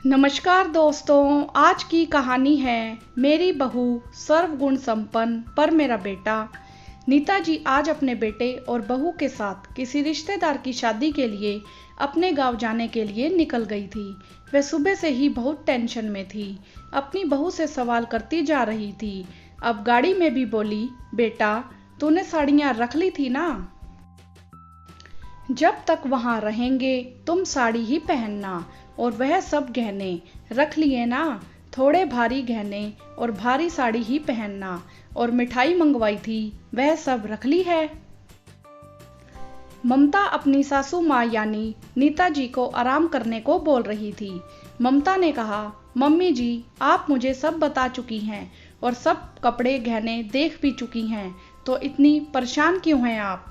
नमस्कार दोस्तों, आज की कहानी है मेरी बहू सर्वगुण संपन्न पर मेरा बेटा। नीता जी आज अपने बेटे और बहू के साथ किसी रिश्तेदार की शादी के लिए अपने गांव जाने के लिए निकल गई थी। वह सुबह से ही बहुत टेंशन में थी, अपनी बहू से सवाल करती जा रही थी। अब गाड़ी में भी बोली, बेटा तूने साड़ियाँ रख ली थी ना? जब तक वहाँ रहेंगे तुम साड़ी ही पहनना, और वह सब गहने रख लिए ना? थोड़े भारी गहने और भारी साड़ी ही पहनना। और मिठाई मंगवाई थी, वह सब रख ली है? ममता अपनी सासू माँ यानी नीता जी को आराम करने को बोल रही थी। ममता ने कहा, मम्मी जी आप मुझे सब बता चुकी हैं और सब कपड़े गहने देख भी चुकी हैं, तो इतनी परेशान क्यों हैं आप?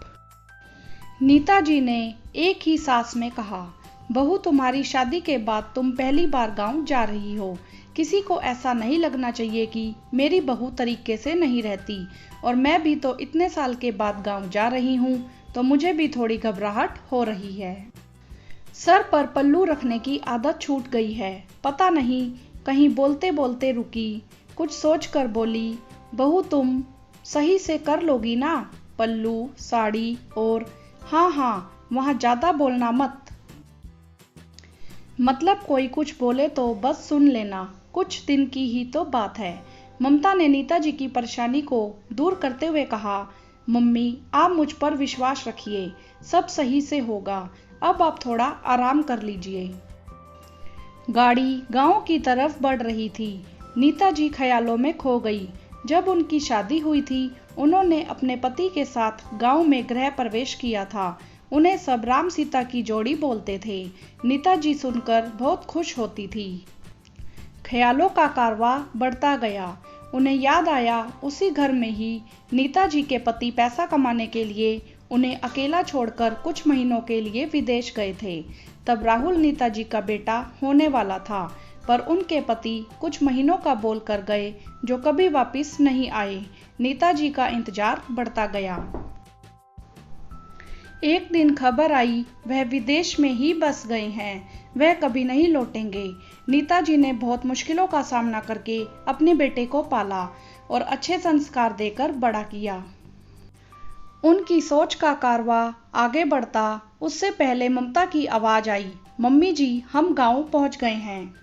नीता जी ने एक ही सांस में कहा, बहू तुम्हारी शादी के बाद तुम पहली बार गांव जा रही हो। किसी को ऐसा नहीं लगना चाहिए कि मेरी बहू तरीके से नहीं रहती, और मैं भी तो इतने साल के बाद गांव जा रही हूँ, तो मुझे भी थोड़ी घबराहट हो रही है। सर पर पल्लू रखने की आदत छूट गई है। पता नहीं कहीं बोलते बोलते रुकी, कुछ सोचकर बोली, बहू तुम सही से कर लोगी ना? पल्लू, साड़ी और हाँ, वहाँ ज़्यादा बोलना मत। मतलब कोई कुछ बोले तो बस सुन लेना, कुछ दिन की ही तो बात है। ममता ने नीता जी की परेशानी को दूर करते हुए कहा, मम्मी आप मुझ पर विश्वास रखिए, सब सही से होगा। अब आप थोड़ा आराम कर लीजिए। गाड़ी गांव की तरफ बढ़ रही थी। नीता जी ख्यालों में खो गई। जब उनकी शादी हुई थी, उन्होंने अपने पति के साथ गांव में गृह प्रवेश किया था। उन्हें सब राम सीता की जोड़ी बोलते थे। नीता जी सुनकर बहुत खुश होती थी। ख्यालों का कारवां बढ़ता गया। उन्हें याद आया, उसी घर में ही नीता जी के पति पैसा कमाने के लिए उन्हें अकेला छोड़कर कुछ महीनों के लिए विदेश गए थे। तब राहुल नीता जी का बेटा होने वाला था, पर उनके पति कुछ महीनों का बोल कर गए, जो कभी वापस नहीं आए। नीता जी का इंतजार बढ़ता गया। एक दिन खबर आई, वह विदेश में ही बस गए हैं, वह कभी नहीं लौटेंगे। नीता जी ने बहुत मुश्किलों का सामना करके अपने बेटे को पाला और अच्छे संस्कार देकर बड़ा किया। उनकी सोच का कारवां आगे बढ़ता, उससे पहले ममता की आवाज आई, मम्मी जी हम गांव पहुंच गए हैं।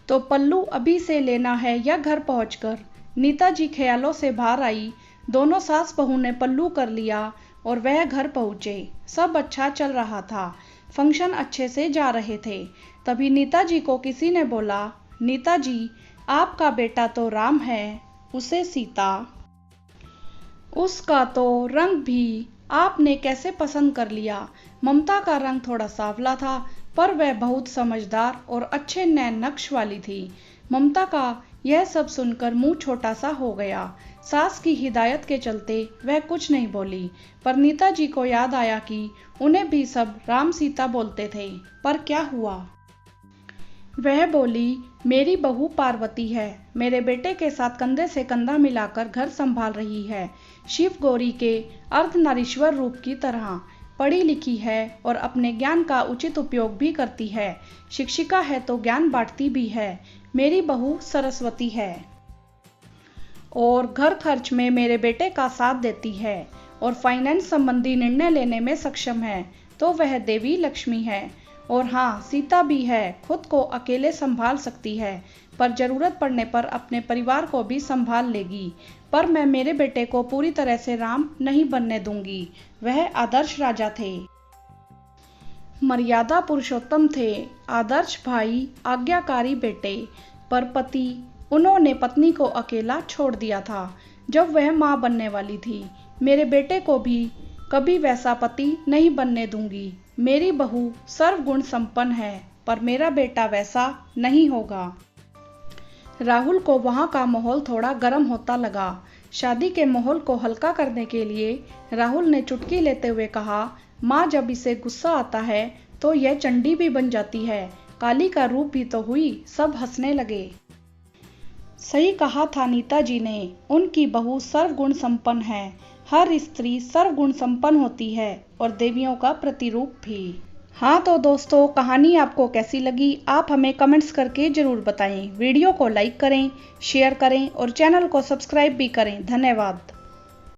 तो पल्लू अभी से लेना है या घर पहुंचकर? नीता जी ख्यालों से बाहर आई। दोनों सास बहू ने पल्लू कर लिया और वह घर पहुंचे। सब अच्छा चल रहा था, फंक्शन अच्छे से जा रहे थे। तभी नीता जी को किसी ने बोला, नीता जी आपका बेटा तो राम है, उसे सीता। उसका तो रंग भी आपने कैसे पसंद कर लिया? ममता का रंग थोड़ा सांवला था, पर वह बहुत समझदार और अच्छे नैन नक्श वाली थी। ममता का यह सब सुनकर मुंह छोटा सा हो गया। सास की हिदायत के चलते वह कुछ नहीं बोली, पर नीता जी को याद आया कि उन्हें भी सब राम सीता बोलते थे। पर क्या हुआ? वह बोली, मेरी बहू पार्वती है, मेरे बेटे के साथ कंधे से कंधा मिलाकर घर संभाल रही है। शिव गौरी के अर्धनारीश्वर रूप की तरह पढ़ी लिखी है और अपने ज्ञान का उचित उपयोग भी करती है। शिक्षिका है तो ज्ञान बांटती भी है। मेरी बहू सरस्वती है और घर खर्च में मेरे बेटे का साथ देती है और फाइनेंस संबंधी निर्णय लेने में सक्षम है, तो वह देवी लक्ष्मी है। और हाँ, सीता भी है, खुद को अकेले संभाल सकती है, पर जरूरत पड़ने पर अपने परिवार को भी संभाल लेगी। पर मैं मेरे बेटे को पूरी तरह से राम नहीं बनने दूंगी। वह आदर्श राजा थे, मर्यादा पुरुषोत्तम थे, आदर्श भाई, आज्ञाकारी बेटे। पर पति, उन्होंने पत्नी को अकेला छोड़ दिया था जब वह मां बनने वाली थी। मेरे बेटे को भी कभी वैसा पति नहीं बनने दूंगी। मेरी बहू सर्वगुण संपन्न है, पर मेरा बेटा वैसा नहीं होगा। राहुल को वहां का माहौल थोड़ा गर्म होता लगा। शादी के माहौल को हल्का करने के लिए राहुल ने चुटकी लेते हुए कहा, माँ जब इसे गुस्सा आता है तो यह चंडी भी बन जाती है, काली का रूप भी तो हुई। सब हंसने लगे। सही कहा था नीता जी ने, उनकी बहू सर्वगुण संपन्न है। हर स्त्री सर्वगुण संपन्न होती है और देवियों का प्रतिरूप भी। हाँ तो दोस्तों, कहानी आपको कैसी लगी आप हमें कमेंट्स करके ज़रूर बताएं। वीडियो को लाइक करें, शेयर करें और चैनल को सब्सक्राइब भी करें। धन्यवाद।